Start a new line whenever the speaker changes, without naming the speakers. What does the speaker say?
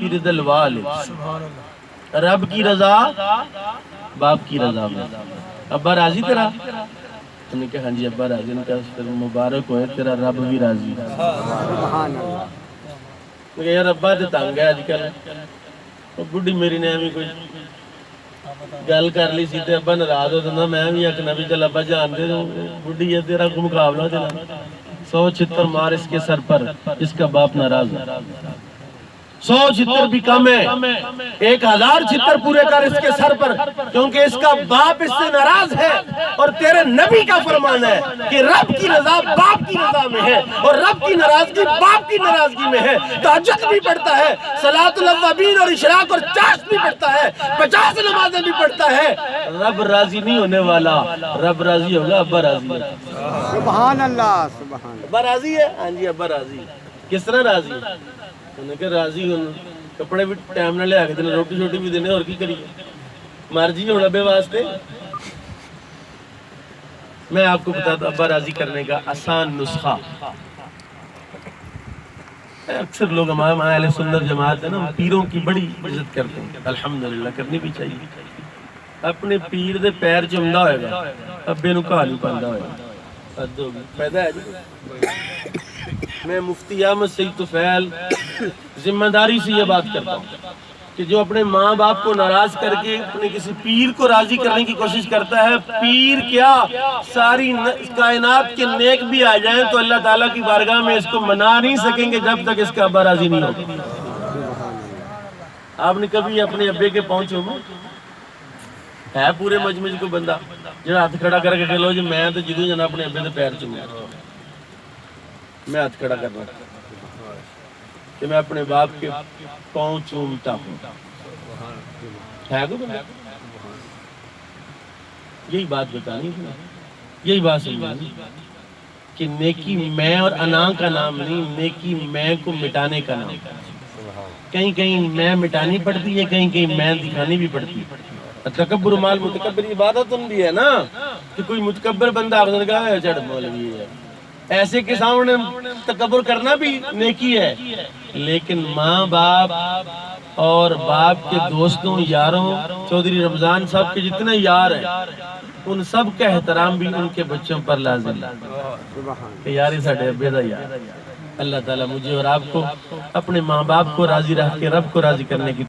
رضا الوالد، رب کی رضا باپ کی رضا میں۔ ابا راضی تیرا؟ انہوں نے کہا ہاں جی ابا راضی۔ انہوں نے کہا مبارک ہوئے تیرا رب بھی راضی۔ میں کہا یار ابا تے تنگ ہے آج کل، بڑھی میری نے بھی کوئی گل کر لی سی تے ابا ناراض ہو جاتا، میں بھی آکھنا بھی چل ابا جان دے بڑھی ہے تیرا کو مقابلہ چلا، 100 چھتر مار اس کے سر پر، اس کا باپ ناراض ہے۔ 100 چھتر بھی کم ہے، 1000 چھتر پورے کر اس کے سر پر، کیونکہ اس کا باپ اس سے ناراض ہے۔ اور تیرے نبی کا فرمان ہے کہ رب کی رضا باپ کی رضا میں ہے، اور رب کی ناراضگی باپ کی ناراضگی میں ہے۔ تہجد بھی پڑھتا ہے، صلاۃ الاوابین اور اشراق اور چاشت بھی پڑھتا ہے، 50 نمازیں بھی پڑھتا ہے۔ رب راضی نہیں ہونے والا، رب راضی ہوگا ابا راضی ہے۔
سبحان اللہ، سبحان اللہ۔
ابا راضی ہے؟ ہاں جی ابا راضی ہے۔ کس طرح راضی ہے؟ انہوں نے کہا راضی ہوں، کپڑے بھی ٹائم نہ لے آ کے دینے، روٹی شوٹی بھی دینے، اور کی کریے مرضی ہونا بے واسطے۔ میں آپ کو بتاتا ابا راضی کرنے کا آسان نسخہ۔ اکثر لوگ ہمارے اہل سنت جماعت ہے نا، پیروں کی بڑی عزت کرتے ہیں، الحمدللہ کرنی بھی چاہیے۔ اپنے پیر دے پیر چمدا ہوئے گا، ابے نو گھا نہیں پاندا ہوئے گا، پیدا ہے جی۔ میں مفتی احمد سید طفیل ذمہ داری سے یہ بات کرتا ہوں کہ جو اپنے ماں باپ کو ناراض کر کے اپنے کسی پیر کو راضی کرنے کی کوشش کرتا ہے، پیر کیا ساری کائنات کے نیک بھی آ جائیں تو اللہ تعالیٰ کی بارگاہ میں اس کو منا نہیں سکیں گے جب تک اس کا ابا راضی نہیں ہوگا۔ آپ نے کبھی اپنے ابے کے پاؤں چومے؟ ہے پورے مجمع کو بندہ جو ہاتھ کھڑا کر کے کہلو جی میں تو جدوں جانا اپنے ابے دے پیر چومے، میں ہاتھ کھڑا کرنا کہ میں اپنے باپ کے پاؤں چومتا ہوں، ہے کوئی بندہ؟ یہی بات بتانی تھی، یہی بات سمجھانی کہ نیکی میں اور انا کا نام نہیں، نیکی میں کو مٹانے کا نام۔ کہیں کہیں میں مٹانی پڑتی ہے، کہیں کہیں میں دکھانی بھی پڑتی ہے۔ تکبر مال متکبر کی بات بھی ہے نا، کہ کوئی متکبر بندہ آپ نے کہا چڑھ مولوی ہے، ایسے کے سامنے تکبر کرنا بھی نیکی ہے، لیکن ماں باپ اور باپ کے دوستوں یاروں چودھری رمضان صاحب کے جتنے یار ہیں ان سب کا احترام بھی ان کے بچوں پر لازم ہے کہ یاری ساڑھے ابے دا یار۔ اللہ تعالیٰ مجھے اور آپ کو اپنے ماں باپ کو راضی رکھ کے رب کو راضی کرنے کی